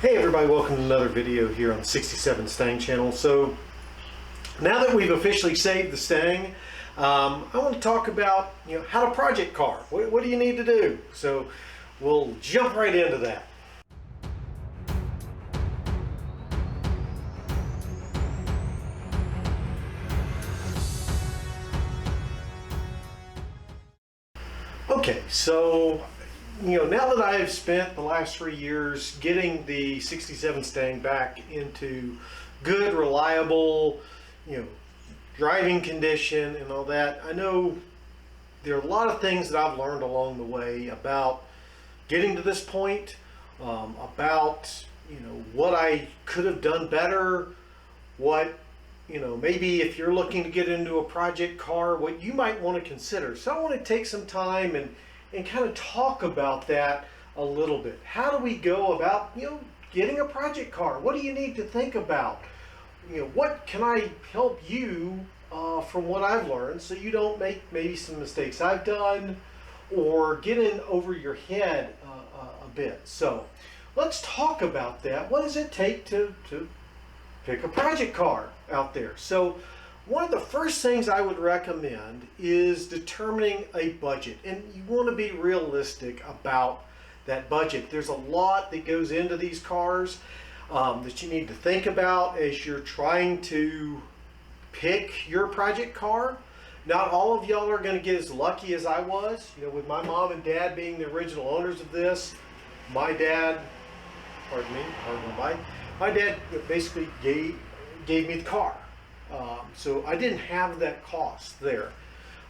Hey everybody, welcome to another video here on the 67 Stang channel. So now that we've officially saved the Stang, I want to talk about how to project car. What do you need to do? So we'll jump right into that. Okay, so now that I've spent the last 3 years getting the 67 Stang back into good, reliable, driving condition and all that, I know there are a lot of things that I've learned along the way about getting to this point, about what I could have done better, what maybe if you're looking to get into a project car, what you might want to consider. So I want to take some time and kind of talk about that a little bit. How do we go about getting a project car? What do you need to think about? What can I help you from what I've learned so you don't make maybe some mistakes I've done or get in over your head a bit. So let's talk about that. What does it take to pick a project car out there? So one of the first things I would recommend is determining a budget, and you want to be realistic about that budget. There's a lot that goes into these cars that you need to think about as you're trying to pick your project car. Not all of y'all are going to get as lucky as I was. With my mom and dad being the original owners of this, my dad, my dad basically gave me the car. So I didn't have that cost there.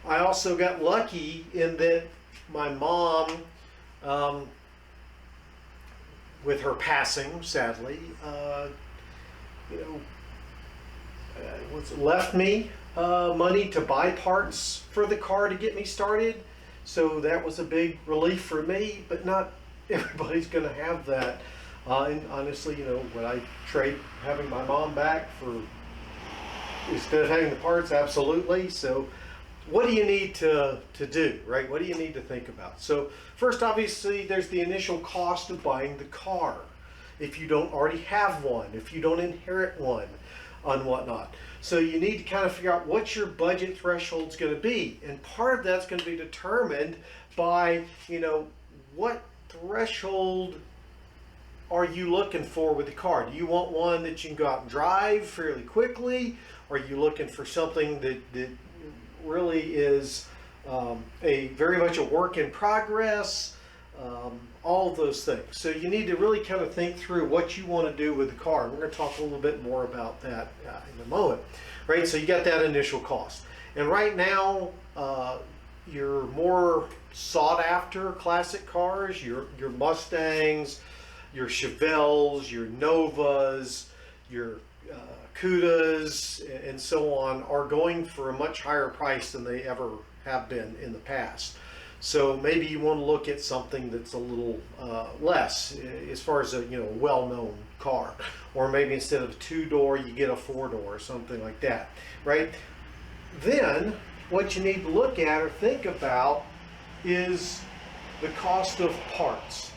I also got lucky in that my mom, with her passing, sadly, left me money to buy parts for the car to get me started. So that was a big relief for me, but not everybody's going to have that. And honestly, when I trade having my mom back for instead of having the parts, absolutely. So what do you need to do, right? What do you need to think about? So first, obviously, there's the initial cost of buying the car. If you don't already have one, if you don't inherit one, and whatnot. So you need to kind of figure out what your budget threshold is going to be. And part of that's going to be determined by, what threshold are you looking for with the car? Do you want one that you can go out and drive fairly quickly? Are you looking for something that really is very much a work in progress? All of those things. So you need to really kind of think through what you want to do with the car. We're going to talk a little bit more about that in a moment. Right? So you got that initial cost. And right now, your more sought after classic cars, your Mustangs, your Chevelles, your Novas, your Cudas, and so on, are going for a much higher price than they ever have been in the past. So maybe you want to look at something that's a little less as far as a well-known car, or maybe instead of a 2-door you get a 4-door or something like that, right? Then what you need to look at or think about is the cost of parts.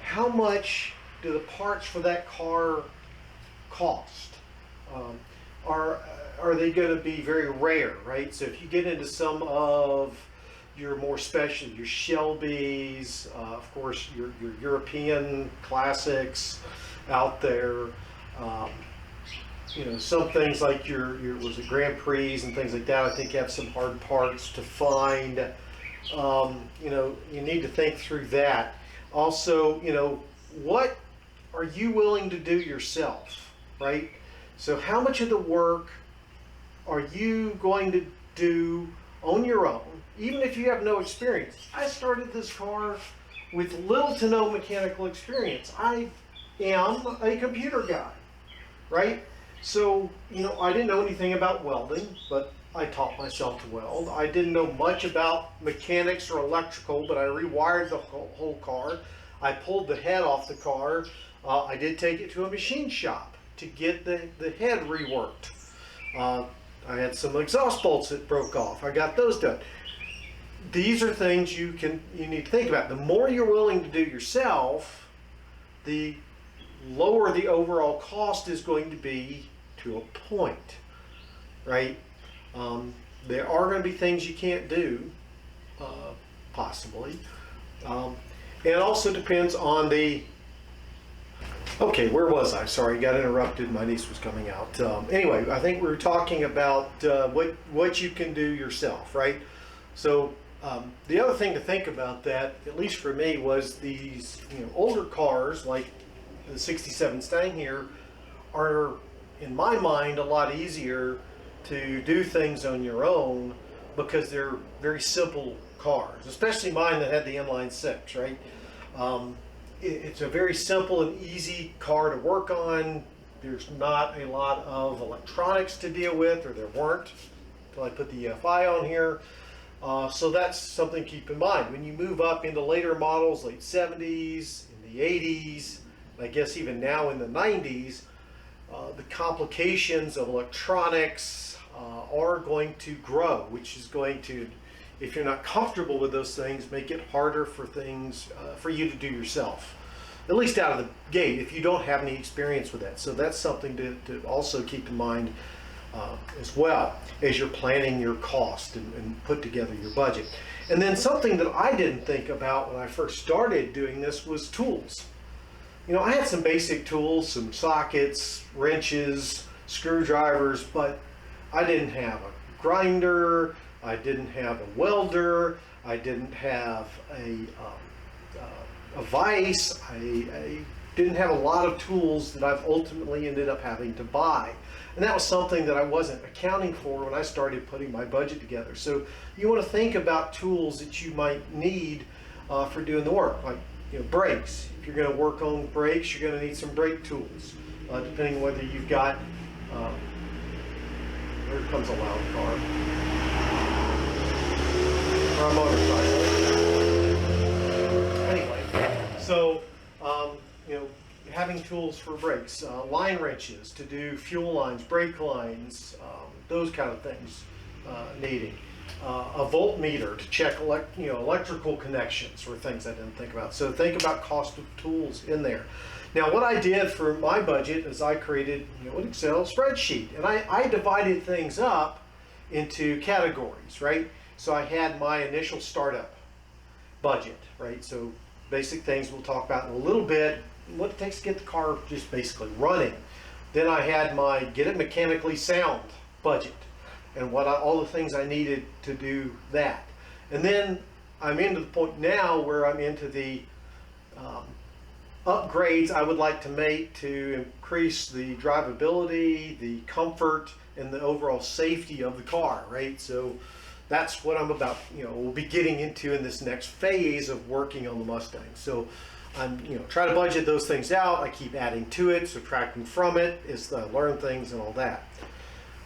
How much do the parts for that car cost? Are they going to be very rare, right? So if you get into some of your more special, your Shelbys, of course, your European classics out there, some things like your was it Grand Prix and things like that, I think have some hard parts to find. You need to think through that. Also, what are you willing to do yourself, right? So how much of the work are you going to do on your own, even if you have no experience? I started this car with little to no mechanical experience. I am a computer guy, right? So, I didn't know anything about welding, but I taught myself to weld. I didn't know much about mechanics or electrical, but I rewired the whole car. I pulled the head off the car. I did take it to a machine shop to get the head reworked. I had some exhaust bolts that broke off. I got those done. These are things you need to think about. The more you're willing to do yourself, the lower the overall cost is going to be to a point, right? There are going to be things you can't do, possibly. It also depends on the, okay, where was I? Sorry, got interrupted. My niece was coming out. Anyway, I think we were talking about what you can do yourself, right? So the other thing to think about that, at least for me, was these older cars like the '67 Mustang here are, in my mind, a lot easier to do things on your own because they're very simple cars, especially mine that had the inline six, right? It's a very simple and easy car to work on. There's not a lot of electronics to deal with, or there weren't until I put the EFI on here. So that's something to keep in mind. When you move up into later models, late 70s, in the 80s, I guess even now in the 90s, the complications of electronics are going to grow, which is going to, if you're not comfortable with those things, make it harder for things for you to do yourself, at least out of the gate, if you don't have any experience with that. So that's something to also keep in mind as well as you're planning your cost and put together your budget. And then something that I didn't think about when I first started doing this was tools. I had some basic tools, some sockets, wrenches, screwdrivers, but I didn't have a grinder, I didn't have a welder, I didn't have a vise, I didn't have a lot of tools that I've ultimately ended up having to buy. And that was something that I wasn't accounting for when I started putting my budget together. So you want to think about tools that you might need for doing the work, like brakes. If you're going to work on brakes, you're going to need some brake tools, depending on whether you've got, here comes a loud car, or a motorcycle. Anyway, so, having tools for brakes, line wrenches to do fuel lines, brake lines, those kind of things needing. A voltmeter to check electrical connections were things I didn't think about. So think about cost of tools in there. Now what I did for my budget is I created an Excel spreadsheet, and I divided things up into categories, right? So I had my initial startup budget, right? So basic things we'll talk about in a little bit, what it takes to get the car just basically running. Then I had my get it mechanically sound budget, and all the things I needed to do that. And then I'm into the point now where I'm into the upgrades I would like to make to increase the drivability, the comfort, and the overall safety of the car, right? So that's what I'm about, we'll be getting into in this next phase of working on the Mustang. So I'm, try to budget those things out. I keep adding to it, subtracting from it as I learn things and all that.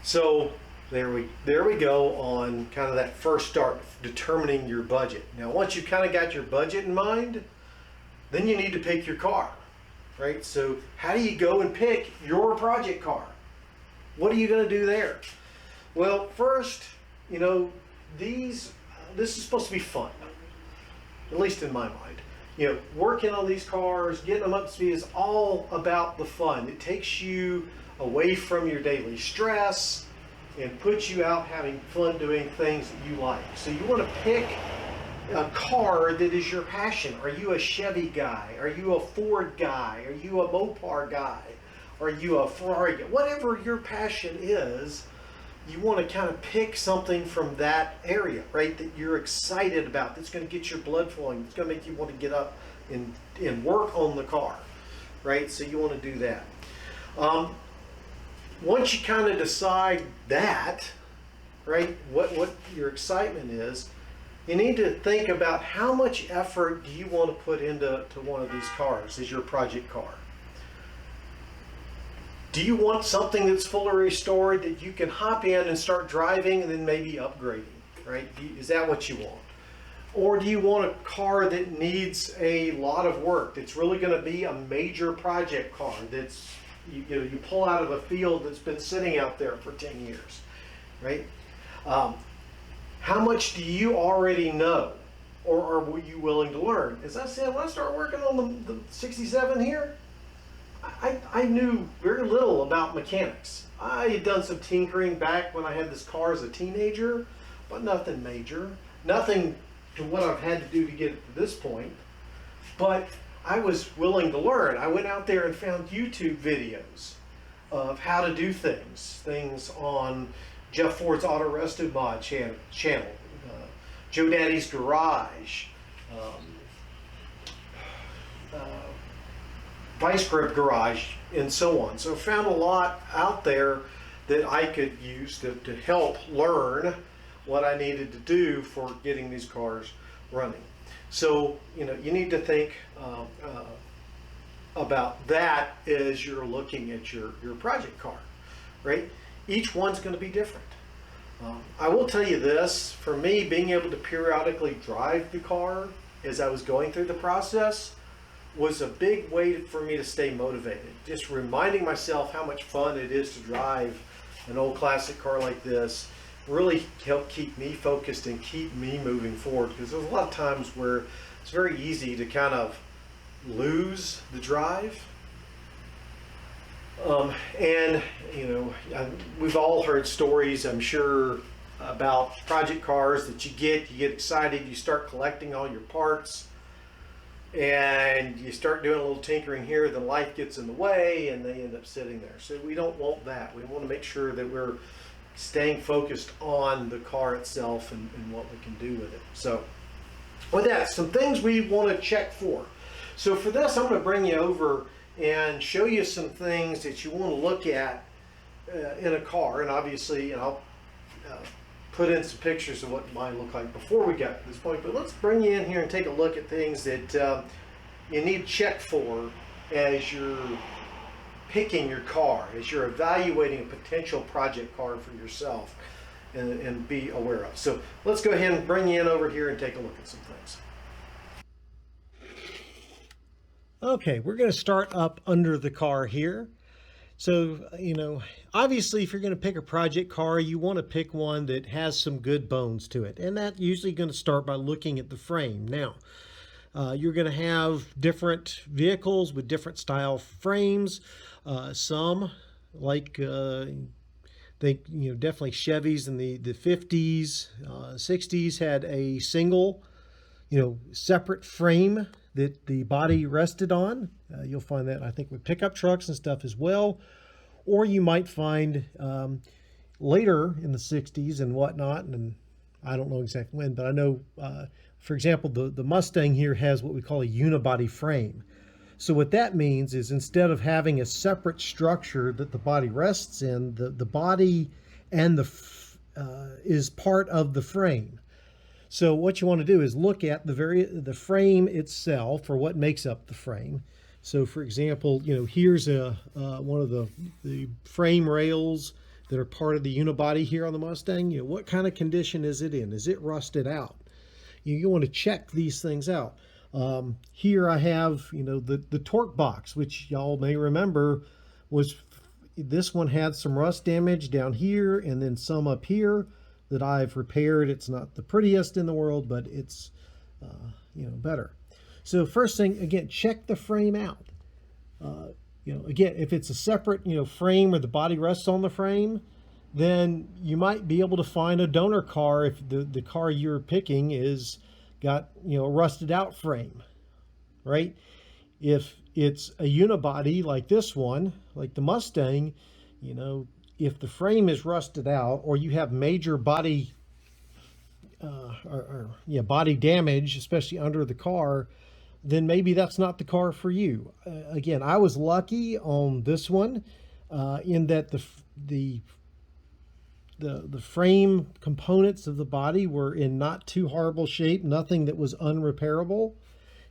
So there we go on kind of that first start, determining your budget. Now, once you've kind of got your budget in mind, then you need to pick your car, right? So how do you go and pick your project car? What are you going to do there? Well, first, this is supposed to be fun, at least in my mind. Working on these cars, getting them up to speed is all about the fun. It takes you away from your daily stress and puts you out having fun doing things that you like. So you want to pick a car that is your passion. Are you a Chevy guy? Are you a Ford guy? Are you a Mopar guy? Are you a Ferrari guy? Whatever your passion is, you want to kind of pick something from that area, right, that you're excited about, that's going to get your blood flowing, it's going to make you want to get up and work on the car, right? So you want to do that. Once you kind of decide that, right, what your excitement is, you need to think about how much effort do you want to put into one of these cars as your project car. Do you want something that's fully restored that you can hop in and start driving and then maybe upgrading, right? Is that what you want? Or do you want a car that needs a lot of work, that's really going to be a major project car, that's you pull out of a field that's been sitting out there for 10 years, right? How much do you already know, or are you willing to learn? As I said, when I start working on the 67 here, I knew very little about mechanics. I had done some tinkering back when I had this car as a teenager, but nothing major. Nothing to what I've had to do to get it to this point. But I was willing to learn. I went out there and found YouTube videos of how to do things on Jeff Ford's Auto Rested Mod channel, Joe Daddy's Garage, Vice Grip Garage, and so on. So I found a lot out there that I could use to help learn what I needed to do for getting these cars running. So, you need to think about that as you're looking at your project car, right? Each one's going to be different. I will tell you this, for me, being able to periodically drive the car as I was going through the process was a big way for me to stay motivated. Just reminding myself how much fun it is to drive an old classic car like this really helped keep me focused and keep me moving forward, because there's a lot of times where it's very easy to kind of lose the drive. And we've all heard stories, I'm sure, about project cars that you get excited, you start collecting all your parts, and you start doing a little tinkering here, then life gets in the way and they end up sitting there. So we don't want that. We want to make sure that we're staying focused on the car itself and what we can do with it. So with that, some things we want to check for. So for this, I'm going to bring you over and show you some things that you want to look at in a car. And obviously, I'll put in some pictures of what it might look like before we got to this point. But let's bring you in here and take a look at things that you need to check for as you're picking your car, as you're evaluating a potential project car for yourself, and be aware of. So let's go ahead and bring you in over here and take a look at some things. Okay, we're going to start up under the car here. So, obviously if you're going to pick a project car, you want to pick one that has some good bones to it. And that's usually going to start by looking at the frame. Now, you're going to have different vehicles with different style frames. Some, like definitely Chevys in the 50s, 60s had a single, separate frame that the body rested on. You'll find that, I think, with pickup trucks and stuff as well. Or you might find later in the 60s and whatnot, and I don't know exactly when, but I know, for example, the Mustang here has what we call a unibody frame. So what that means is, instead of having a separate structure that the body rests in, the body and is part of the frame. So what you want to do is look at the frame itself, or what makes up the frame. So for example, here's one of the frame rails that are part of the unibody here on the Mustang. What kind of condition is it in? Is it rusted out? You want to check these things out. Here I have, the torque box, which y'all may remember this one had some rust damage down here and then some up here that I've repaired. It's not the prettiest in the world, but it's, better. So first thing, again, check the frame out. Again, if it's a separate, frame where the body rests on the frame, then you might be able to find a donor car if the car you're picking is got, a rusted out frame, right? If it's a unibody like this one, like the Mustang, if the frame is rusted out, or you have major body body damage, especially under the car, then maybe that's not the car for you. Again, I was lucky on this one in that the frame components of the body were in not too horrible shape, nothing that was unrepairable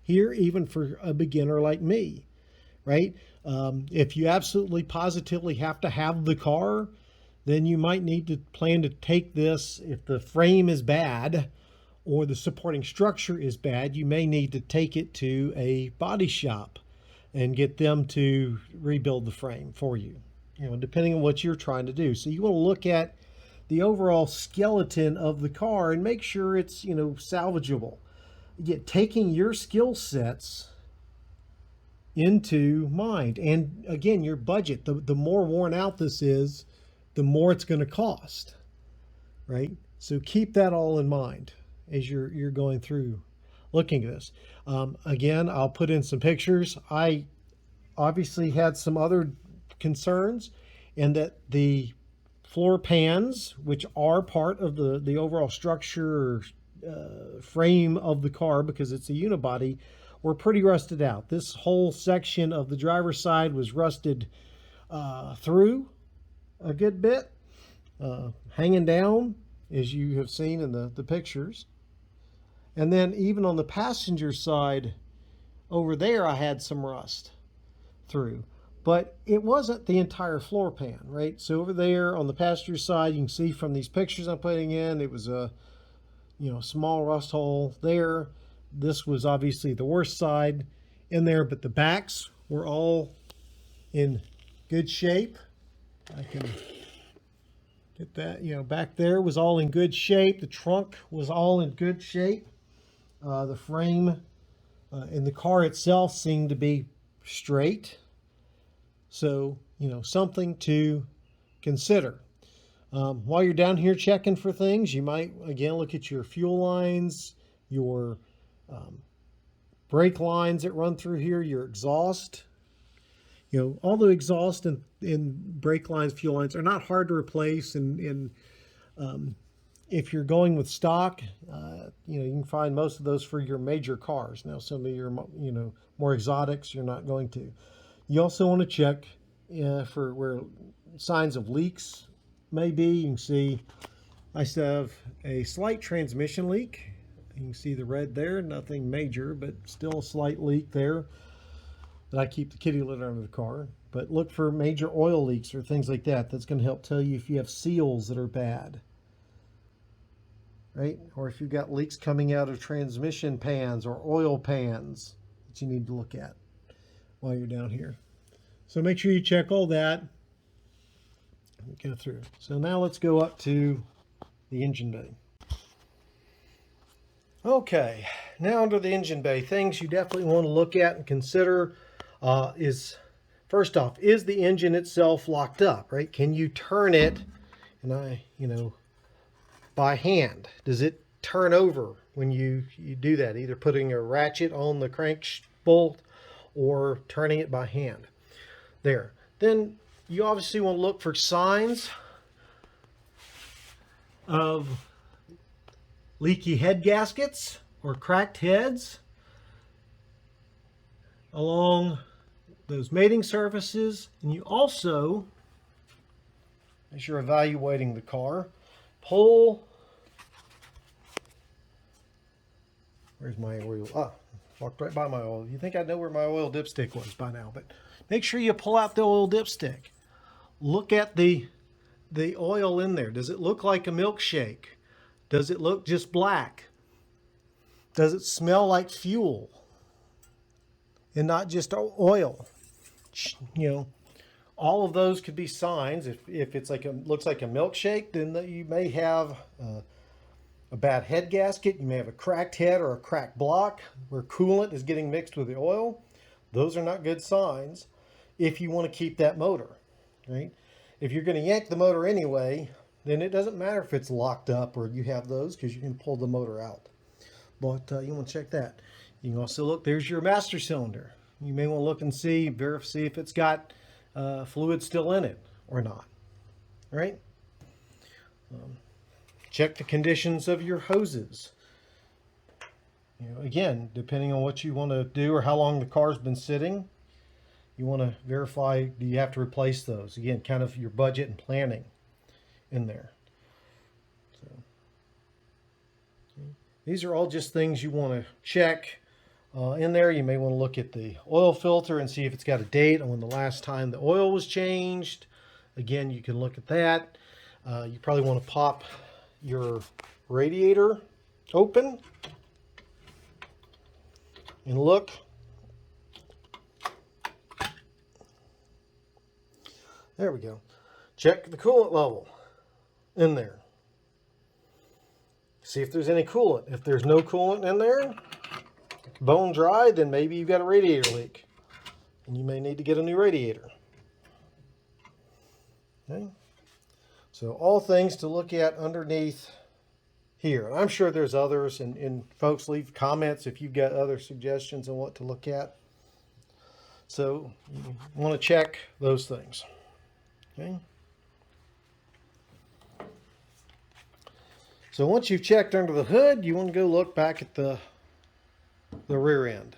here, even for a beginner like me, right? If you absolutely positively have to have the car, then you might need to plan to take this. If the frame is bad or the supporting structure is bad, you may need to take it to a body shop and get them to rebuild the frame for you, depending on what you're trying to do. So you want to look at the overall skeleton of the car and make sure it's, salvageable. Yet taking your skill sets into mind. And again, your budget, the more worn out this is, the more it's going to cost, right? So keep that all in mind as you're going through looking at this. Again, I'll put in some pictures. I obviously had some other concerns, and that the floor pans, which are part of the overall structure frame of the car because it's a unibody, were pretty rusted out. This whole section of the driver's side was rusted through a good bit, hanging down, as you have seen in the pictures. And then even on the passenger side over there, I had some rust through. But it wasn't the entire floor pan, right? So over there on the passenger side, you can see from these pictures I'm putting in, it was a small rust hole there. This was obviously the worst side in there, but the backs were all in good shape. I can get that, back there was all in good shape. The trunk was all in good shape. The frame in the car itself seemed to be straight. So, something to consider. While you're down here checking for things, you might, again, look at your fuel lines, your brake lines that run through here, your exhaust. All the exhaust and brake lines, fuel lines are not hard to replace. And if you're going with stock, you can find most of those for your major cars. Now, some of your, more exotics, you're not going to. You also want to check for where signs of leaks may be. You can see I still have a slight transmission leak. You can see the red there, nothing major, but still a slight leak there. That I keep the kitty litter under the car. But look for major oil leaks or things like that. That's going to help tell you if you have seals that are bad, right? Or if you've got leaks coming out of transmission pans or oil pans that you need to look at while you're down here. So make sure you check all that and go through. So now let's go up to the engine bay. Okay, now under the engine bay, things you definitely want to look at and consider is, first off, is the engine itself locked up, right? Can you turn it, by hand? Does it turn over when you do that? Either putting a ratchet on the crank bolt or turning it by hand. There. Then you obviously want to look for signs of leaky head gaskets or cracked heads along those mating surfaces. And you also, as you're evaluating the car, pull, where's my oil? Walked right by my oil. You think I know where my oil dipstick was by now, but make sure you pull out the oil dipstick. Look at the oil in there. Does it look like a milkshake? Does it look just black? Does it smell like fuel and not just oil? All of those could be signs. If it's looks like a milkshake, then you may have a bad head gasket. You may have a cracked head or a cracked block where coolant is getting mixed with the oil. Those are not good signs if you want to keep that motor, right? If you're going to yank the motor anyway, then it doesn't matter if it's locked up or you have those, because you can pull the motor out. But you want to check that. You can also look, there's your master cylinder. You may want to look and see if it's got fluid still in it or not, right? Check the conditions of your hoses. Again, depending on what you want to do or how long the car's been sitting, you want to verify, do you have to replace those? Again, kind of your budget and planning in there. So, these are all just things you want to check in there. You may want to look at the oil filter and see if it's got a date on when the last time the oil was changed. Again, you can look at that. You probably want to pop your radiator open and look. There we go. Check the coolant level in there. See if there's any coolant. If there's no coolant in there, bone dry, then maybe you've got a radiator leak. and you may need to get a new radiator. Okay, so all things to look at underneath here. I'm sure there's others, and folks, leave comments if you've got other suggestions on what to look at. So you want to check those things. Okay. So once you've checked under the hood, you want to go look back at the rear end.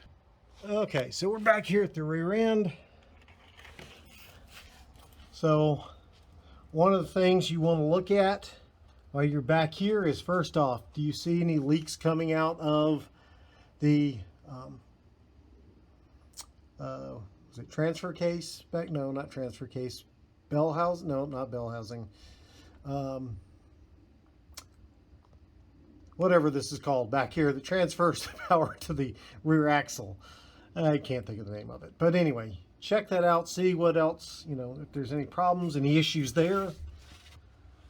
Okay, so we're back here at the rear end. So one of the things you want to look at while you're back here is, first off, do you see any leaks coming out of the was it transfer case back? No, not transfer case. Bell housing? No, not bell housing. Whatever this is called back here that transfers the power to the rear axle. I can't think of the name of it. But anyway, check that out. See what else, if there's any problems, any issues there.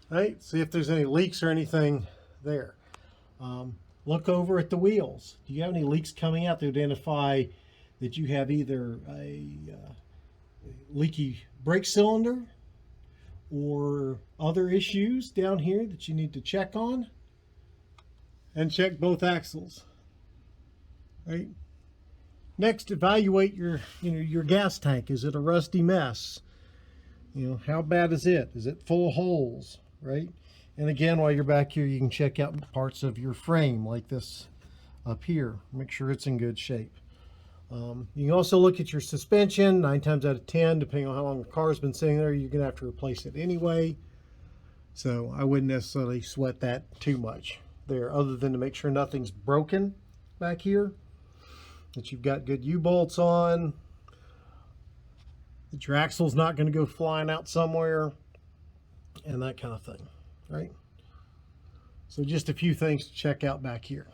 Right? See if there's any leaks or anything there. Look over at the wheels. Do you have any leaks coming out to identify that you have either a leaky brake cylinder or other issues down here that you need to check on? And check both axles. Right? Next, evaluate your gas tank. Is it a rusty mess? How bad is it? Is it full of holes? Right? And again, while you're back here, you can check out parts of your frame like this up here. Make sure it's in good shape. You can also look at your suspension. 9 times out of 10, depending on how long the car's been sitting there, you're going to have to replace it anyway. So I wouldn't necessarily sweat that too much there, other than to make sure nothing's broken back here, that you've got good U-bolts on, that your axle's not going to go flying out somewhere, and that kind of thing, right? So just a few things to check out back here.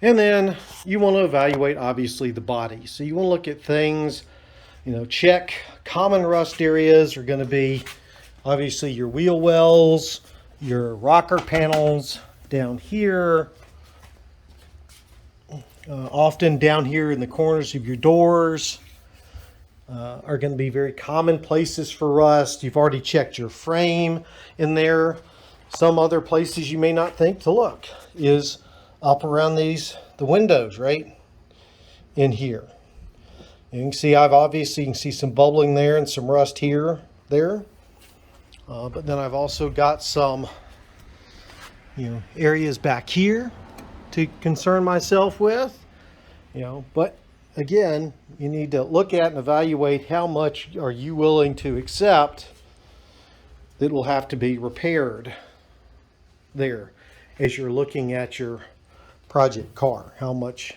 And then you want to evaluate, obviously, the body. So you want to look at things, check common rust areas are going to be obviously your wheel wells, your rocker panels down here, often down here in the corners of your doors are going to be very common places for rust. You've already checked your frame in there. Some other places you may not think to look is up around the windows, right in here. You can see you can see some bubbling there and some rust there. But then I've also got some, areas back here to concern myself with, but again, you need to look at and evaluate how much are you willing to accept that will have to be repaired there as you're looking at your project car. How much,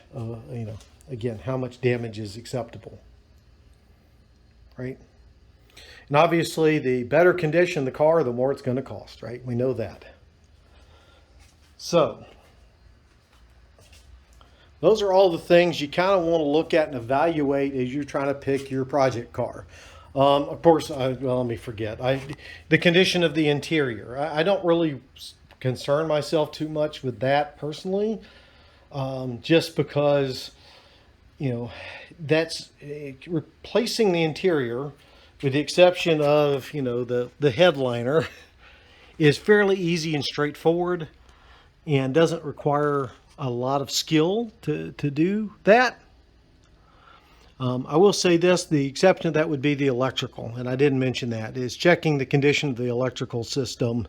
again, how much damage is acceptable, right? And obviously, the better condition the car, the more it's going to cost, right? We know that. So, those are all the things you kind of want to look at and evaluate as you're trying to pick your project car. Of course, let me forget. The condition of the interior. I don't really concern myself too much with that personally, just because, that's replacing the interior, with the exception of, the headliner, is fairly easy and straightforward and doesn't require a lot of skill to do that. I will say this, the exception to that would be the electrical, and I didn't mention that, is checking the condition of the electrical system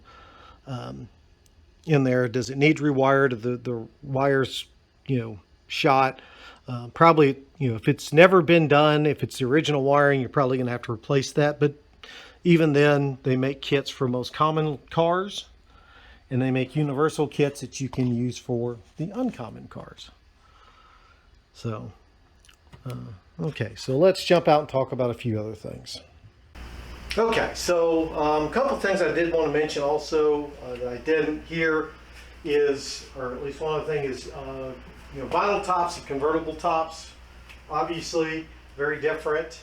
in there. Does it need rewired? The wires, shot? Probably, if it's never been done, if it's the original wiring, you're probably going to have to replace that. But even then, they make kits for most common cars, and they make universal kits that you can use for the uncommon cars. So, okay, so let's jump out and talk about a few other things. Okay, so a couple of things I did want to mention also that I didn't here is, or at least one of the things is, vinyl tops and convertible tops, obviously very different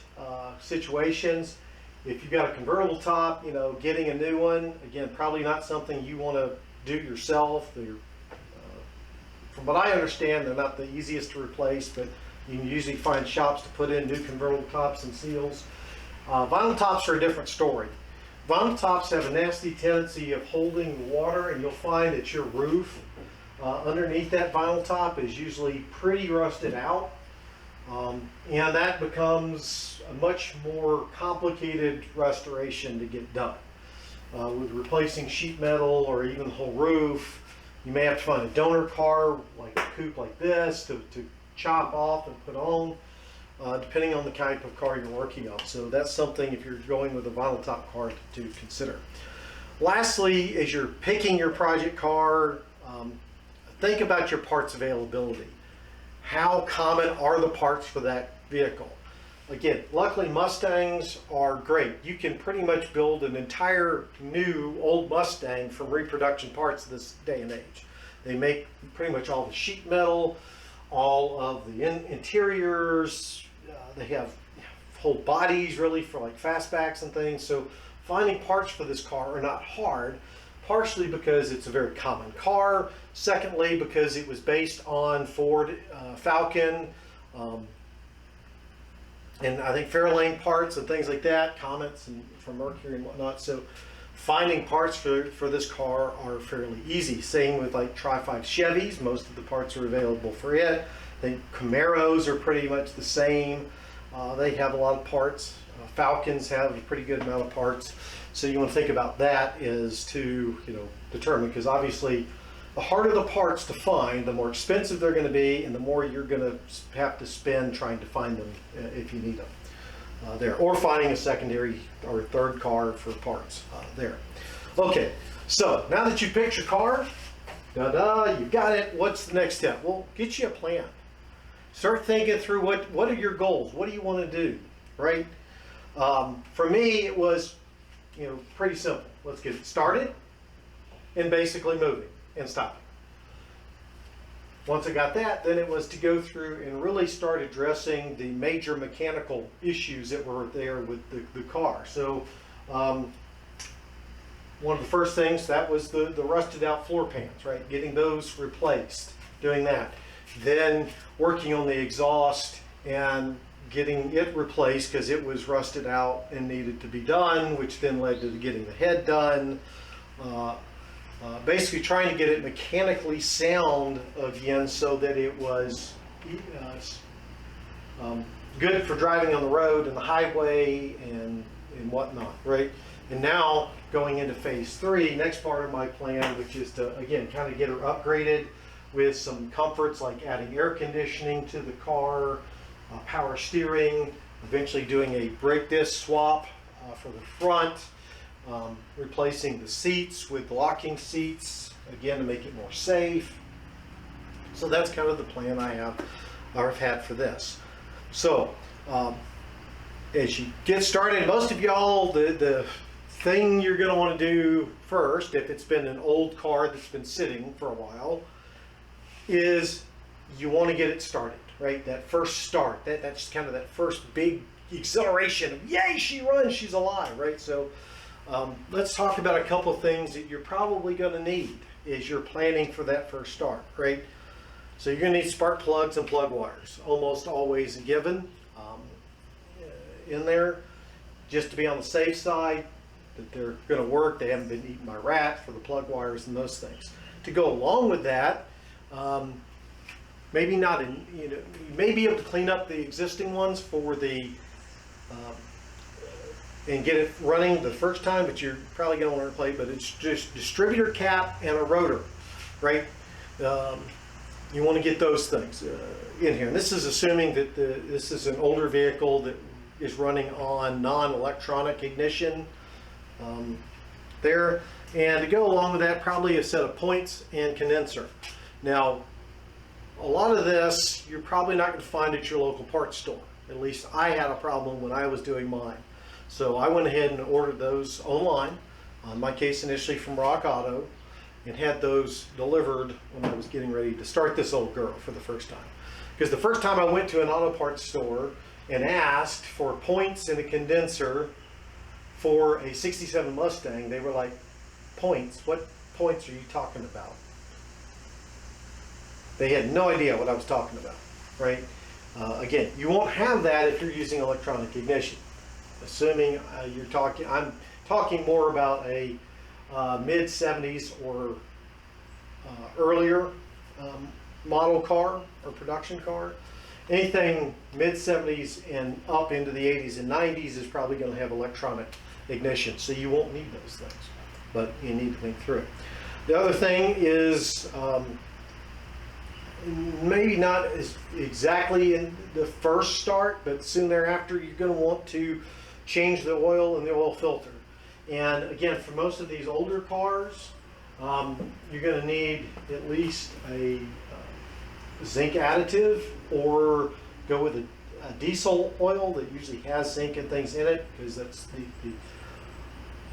situations. If you've got a convertible top, getting a new one, again, probably not something you want to do yourself. They're from what I understand, they're not the easiest to replace, but you can usually find shops to put in new convertible tops and seals. Vinyl tops are a different story. Vinyl tops have a nasty tendency of holding water, and you'll find that your roof underneath that vinyl top is usually pretty rusted out. And that becomes a much more complicated restoration to get done. With replacing sheet metal or even the whole roof, you may have to find a donor car, like a coupe like this, to chop off and put on, depending on the type of car you're working on. So that's something, if you're going with a vinyl top car, to consider. Lastly, as you're picking your project car, think about your parts availability. How common are the parts for that vehicle? Again, luckily Mustangs are great. You can pretty much build an entire new old Mustang from reproduction parts this day and age. They make pretty much all the sheet metal, all of the interiors. They have whole bodies really for like fastbacks and things. So finding parts for this car are not hard, partially because it's a very common car. Secondly, because it was based on Ford Falcon, and I think Fairlane parts and things like that, Comets and from Mercury and whatnot. So finding parts for this car are fairly easy. Same with like Tri-5 Chevys, most of the parts are available for it. I think Camaros are pretty much the same. They have a lot of parts. Falcons have a pretty good amount of parts. So you want to think about that is to determine, because obviously the harder the parts to find, the more expensive they're going to be, and the more you're going to have to spend trying to find them if you need them there, or finding a secondary or third car for parts there. Okay, so now that you picked your car, you've got it. What's the next step? Well, get you a plan. Start thinking through what are your goals? What do you want to do, right? For me, it was pretty simple. Let's get it started and basically moving and stopping. Once I got that, then it was to go through and really start addressing the major mechanical issues that were there with the car. So one of the first things, that was the rusted out floor pans, right? Getting those replaced, doing that. Then working on the exhaust and getting it replaced because it was rusted out and needed to be done, which then led to getting the head done. Basically trying to get it mechanically sound again so that it was good for driving on the road and the highway and whatnot, right? And now going into phase 3, next part of my plan, which is to, again, kind of get her upgraded with some comforts like adding air conditioning to the car, power steering, eventually doing a brake disc swap for the front, replacing the seats with locking seats, again, to make it more safe. So that's kind of the plan I have or have had for this. So as you get started, most of y'all, the thing you're going to want to do first, if it's been an old car that's been sitting for a while, is you want to get it started, right? That first start, that's kind of that first big acceleration of, yay, she runs, she's alive, right? So let's talk about a couple of things that you're probably going to need as you're planning for that first start, right? So you're going to need spark plugs and plug wires, almost always a given in there, just to be on the safe side that they're going to work. They haven't been eaten by rats for the plug wires and those things. To go along with that, maybe not you may be able to clean up the existing ones for the and get it running the first time, but you're probably going to want to replace. But it's just distributor cap and a rotor, right? You want to get those things in here. And this is assuming that this is an older vehicle that is running on non-electronic ignition there. And to go along with that, probably a set of points and condenser. Now, a lot of this you're probably not going to find at your local parts store. At least I had a problem when I was doing mine. So I went ahead and ordered those online, in my case initially from Rock Auto, and had those delivered when I was getting ready to start this old girl for the first time. Because the first time I went to an auto parts store and asked for points and a condenser for a 67 Mustang, they were like, points? What points are you talking about? They had no idea what I was talking about, right? Again, you won't have that if you're using electronic ignition. Assuming I'm talking more about a mid 70s or earlier model car or production car. Anything mid 70s and up into the 80s and 90s is probably going to have electronic ignition, so you won't need those things, but you need to think through it. The other thing is maybe not as exactly in the first start, but soon thereafter you're going to want to change the oil and the oil filter. And again, for most of these older cars, you're going to need at least a zinc additive, or go with a diesel oil that usually has zinc and things in it, because that's the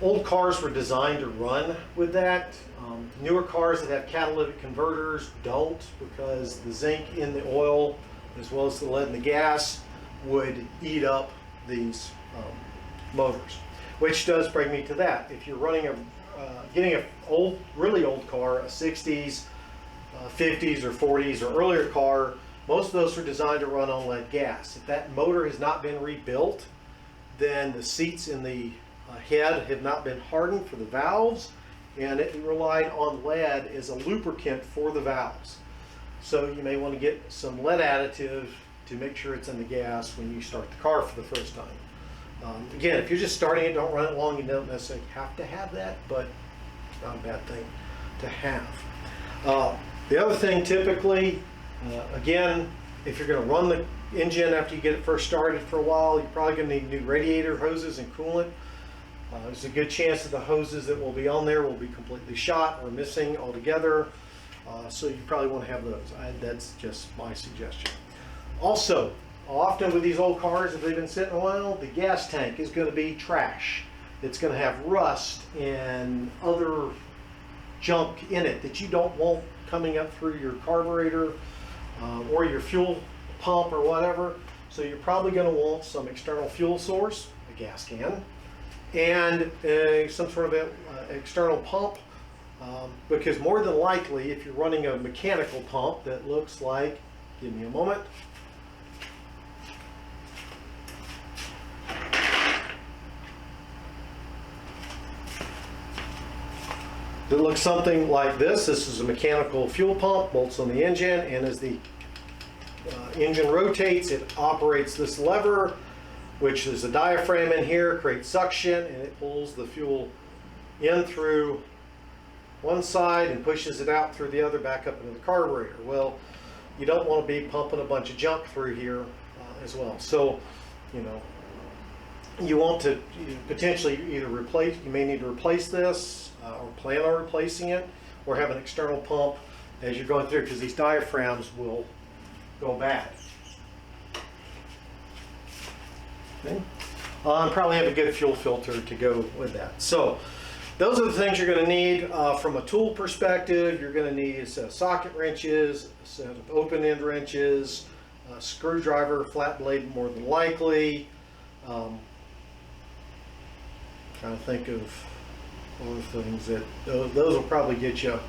old cars were designed to run with that. Newer cars that have catalytic converters don't, because the zinc in the oil as well as the lead in the gas would eat up these motors. Which does bring me to that. If you're running getting a really old car, a 60s, 50s or 40s or earlier car, most of those are designed to run on lead gas. If that motor has not been rebuilt, then the seats in the head have not been hardened for the valves, and it relied on lead as a lubricant for the valves. So you may want to get some lead additive to make sure it's in the gas when you start the car for the first time. Again, if you're just starting it, don't run it long. You don't necessarily have to have that, but it's not a bad thing to have. The other thing, typically, again, if you're going to run the engine after you get it first started for a while, you're probably going to need new radiator hoses and coolant. There's a good chance that the hoses that will be on there will be completely shot or missing altogether. So you probably want to have those. That's just my suggestion. Also, often with these old cars, if they've been sitting a while, the gas tank is going to be trash. It's going to have rust and other junk in it that you don't want coming up through your carburetor or your fuel pump or whatever. So you're probably going to want some external fuel source, a gas can, and some sort of external pump, because more than likely, if you're running a mechanical pump that looks like, give me a moment, it looks something like this. This is a mechanical fuel pump, bolts on the engine, and as the engine rotates, it operates this lever, which is a diaphragm in here, creates suction, and it pulls the fuel in through one side and pushes it out through the other back up into the carburetor. Well, you don't want to be pumping a bunch of junk through here as well. So, you want to potentially either replace, you may need to replace this or plan on replacing it, or have an external pump as you're going through, because these diaphragms will go bad. Okay. And probably have a good fuel filter to go with that. So those are the things you're going to need. From a tool perspective, you're going to need a set of socket wrenches, a set of open-end wrenches, a screwdriver, flat blade more than likely. Trying to think of other things that those will probably get you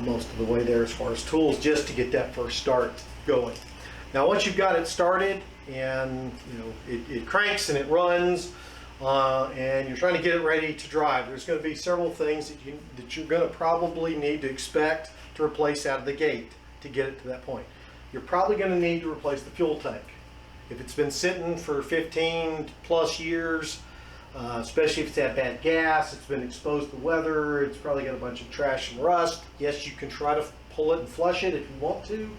most of the way there as far as tools, just to get that first start going. Now once you've got it started and it cranks and it runs and you're trying to get it ready to drive, there's going to be several things that you're going to probably need to expect to replace out of the gate to get it to that point. You're probably going to need to replace the fuel tank. If it's been sitting for 15 plus years, especially if it's had bad gas, it's been exposed to weather, it's probably got a bunch of trash and rust. Yes, you can try to pull it and flush it if you want to,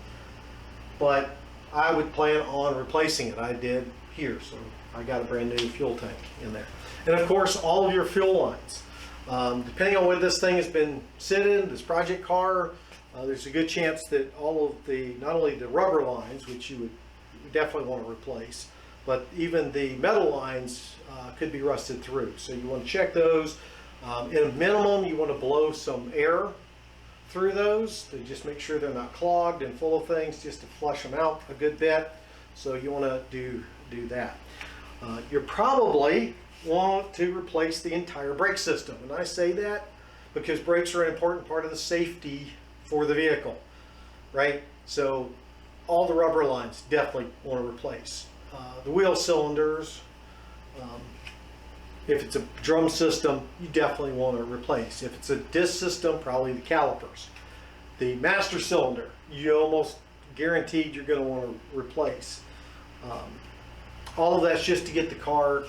but I would plan on replacing it. I did here, so I got a brand new fuel tank in there. And of course, all of your fuel lines. Depending on where this thing has been sitting, this project car, there's a good chance that all of the, not only the rubber lines, which you would definitely want to replace, but even the metal lines could be rusted through. So you want to check those. In a minimum, you want to blow some air through those to just make sure they're not clogged and full of things, just to flush them out a good bit. So you want to do that. You probably want to replace the entire brake system. And I say that because brakes are an important part of the safety for the vehicle. right? So all the rubber lines definitely want to replace. The wheel cylinders, if it's a drum system, you definitely want to replace. If it's a disc system, probably the calipers. The master cylinder, you almost guaranteed you're going to want to replace. All of that's just to get the car,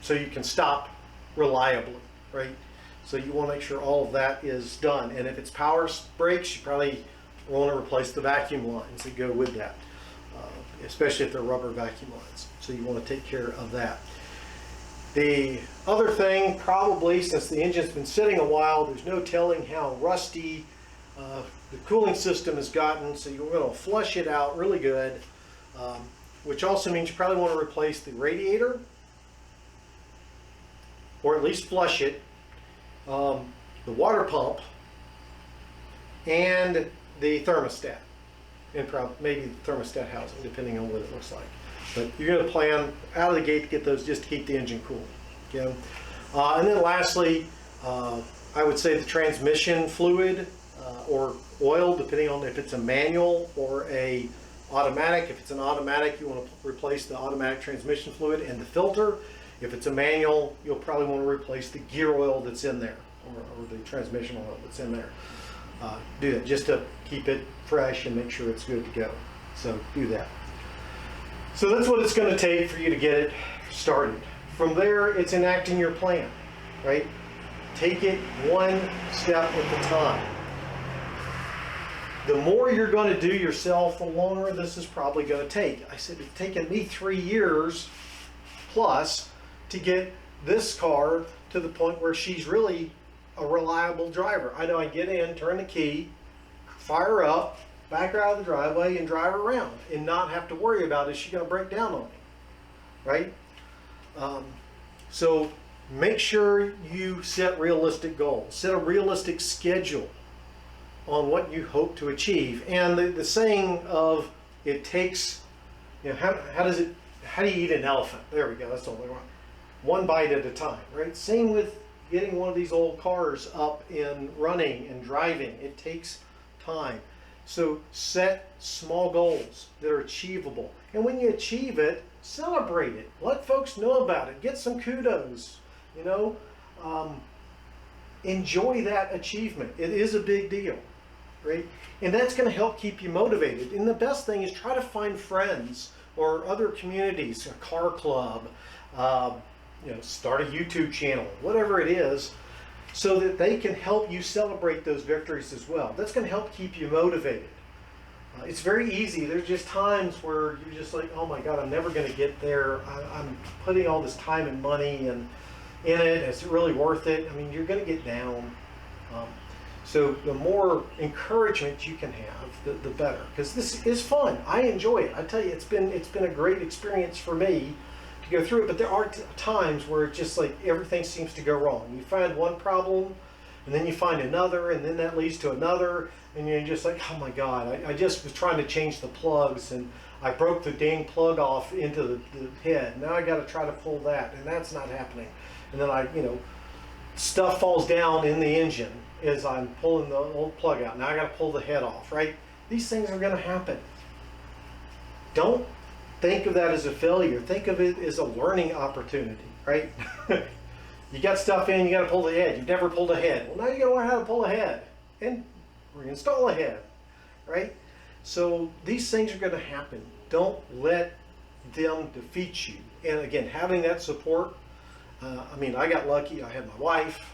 so you can stop reliably, right? So you want to make sure all of that is done. And if it's power brakes, you probably want to replace the vacuum lines that go with that, especially if they're rubber vacuum lines. So you want to take care of that. The other thing, probably, since the engine's been sitting a while, there's no telling how rusty the cooling system has gotten, so you're going to flush it out really good, which also means you probably want to replace the radiator, or at least flush it, the water pump, and the thermostat, and maybe the thermostat housing, depending on what it looks like. But you're going to plan out of the gate to get those just to keep the engine cool. Okay? And then lastly, I would say the transmission fluid or oil, depending on if it's a manual or a automatic. If it's an automatic, you want to replace the automatic transmission fluid and the filter. If it's a manual, you'll probably want to replace the gear oil that's in there, or the transmission oil that's in there. Do that just to keep it fresh and make sure it's good to go. So do that. So that's what it's going to take for you to get it started. From there, it's enacting your plan, right? Take it one step at a time. The more you're going to do yourself, the longer this is probably going to take. I said it's taken me 3 years plus to get this car to the point where she's really a reliable driver. I know I get in, turn the key, fire up, back her out of the driveway and drive her around and not have to worry about, is she going to break down on me, right? So make sure you set realistic goals, set a realistic schedule on what you hope to achieve. And the saying of it takes, how do you eat an elephant? There we go, that's the only one. One bite at a time, right? Same with getting one of these old cars up and running and driving. It takes time. So set small goals that are achievable. And when you achieve it, celebrate it. Let folks know about it. Get some kudos, enjoy that achievement. It is a big deal, right? And that's going to help keep you motivated. And the best thing is try to find friends or other communities, a car club, start a YouTube channel, whatever it is, so that they can help you celebrate those victories as well. That's going to help keep you motivated. It's very easy. There's just times where you're just like, oh my God, I'm never going to get there. I'm putting all this time and money in it. Is it really worth it? I mean, you're going to get down. So the more encouragement you can have, the better. Because this is fun. I enjoy it. I tell you, it's been a great experience for me to go through it. But there are times where it's just like everything seems to go wrong. You find one problem, and then you find another, and then that leads to another, and you're just like, oh my God, I just was trying to change the plugs, and I broke the dang plug off into the head. Now I got to try to pull that, and that's not happening. And then stuff falls down in the engine as I'm pulling the old plug out. Now I got to pull the head off, right? These things are going to happen. Don't think of that as a failure. Think of it as a learning opportunity, right? You got stuff in, you got to pull the head. You've never pulled a head. Well, now you got to learn how to pull a head and reinstall a head, right? So these things are going to happen. Don't let them defeat you. And again, having that support, I got lucky. I had my wife,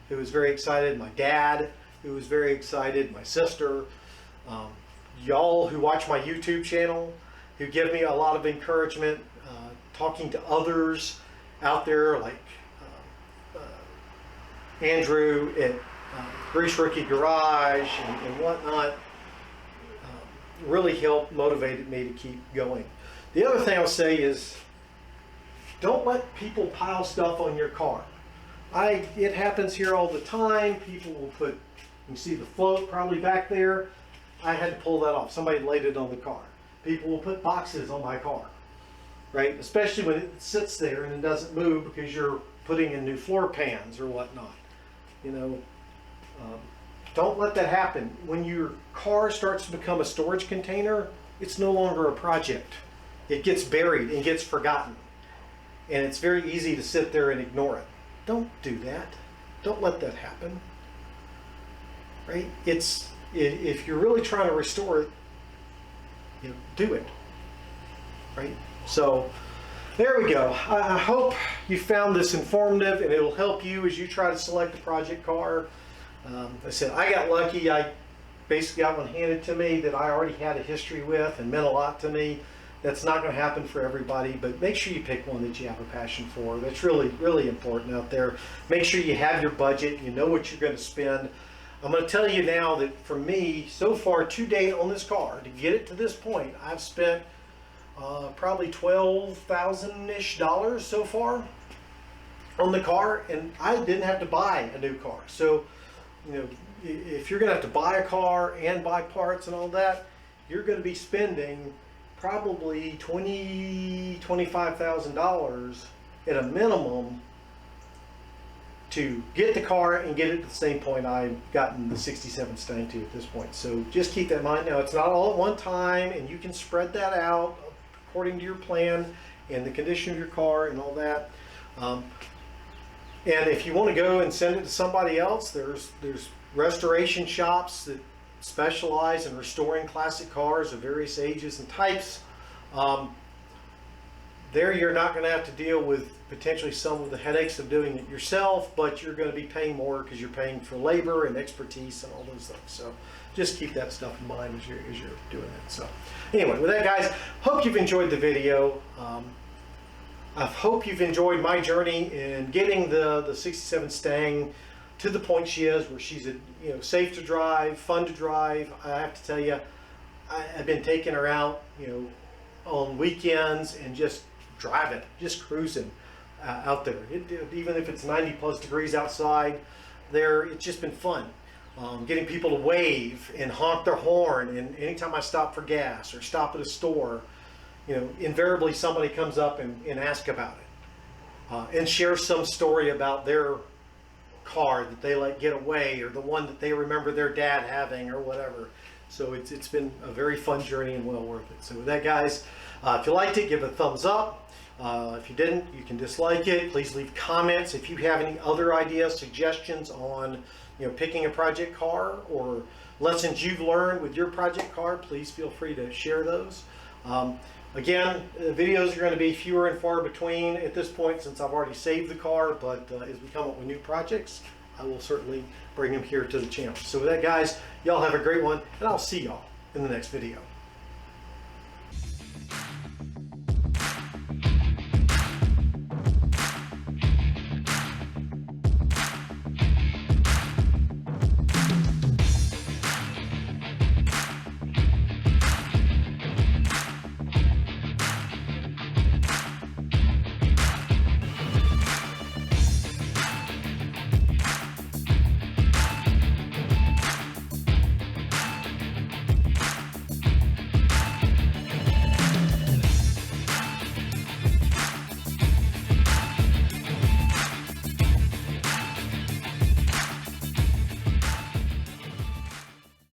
who was very excited, my dad, who was very excited, my sister, y'all who watch my YouTube channel, who give me a lot of encouragement, talking to others out there like Andrew at Grease Rookie Garage and whatnot, really helped motivated me to keep going. The other thing I'll say is, don't let people pile stuff on your car. It happens here all the time. People will put, you can see the float probably back there. I had to pull that off. Somebody laid it on the car. People will put boxes on my car, right? Especially when it sits there and it doesn't move because you're putting in new floor pans or whatnot. Don't let that happen. When your car starts to become a storage container, it's no longer a project. It gets buried and gets forgotten. And it's very easy to sit there and ignore it. Don't do that. Don't let that happen. Right? If you're really trying to restore it, do it. Right? So there we go. I hope you found this informative and it'll help you as you try to select a project car. I said I got lucky. I basically got one handed to me that I already had a history with and meant a lot to me. That's not going to happen for everybody, but make sure you pick one that you have a passion for. That's really, really important out there. Make sure you have your budget, you know what you're going to spend. I'm going to tell you now that for me, so far to date on this car, to get it to this point, I've spent probably $12,000-ish so far on the car, and I didn't have to buy a new car. So, if you're going to have to buy a car and buy parts and all that, you're going to be spending probably $25,000 at a minimum to get the car and get it to the same point I've gotten the 67 Mustang to at this point. So just keep that in mind. Now, it's not all at one time, and you can spread that out according to your plan and the condition of your car and all that. And if you want to go and send it to somebody else, there's restoration shops that specialize in restoring classic cars of various ages and types. There you're not going to have to deal with potentially some of the headaches of doing it yourself, but you're going to be paying more because you're paying for labor and expertise and all those things. So just keep that stuff in mind as you're doing it. So anyway, with that, guys, hope you've enjoyed the video. I hope you've enjoyed my journey in getting the 67 Mustang to the point she is, where she's safe to drive, fun to drive. I have to tell you, I've been taking her out, on weekends and just driving, just cruising out there. Even if it's 90+ degrees outside, it's just been fun. Getting people to wave and honk their horn, and anytime I stop for gas or stop at a store, invariably somebody comes up and asks about it and shares some story about their car that they let get away, or the one that they remember their dad having, or whatever. So it's been a very fun journey and well worth it. So with that, guys, if you liked it, give it a thumbs up. If you didn't, you can dislike it. Please leave comments if you have any other ideas, suggestions on picking a project car, or lessons you've learned with your project car. Please feel free to share those. Again, videos are going to be fewer and far between at this point, since I've already saved the car, but as we come up with new projects, I will certainly bring them here to the channel. So with that, guys, y'all have a great one, and I'll see y'all in the next video.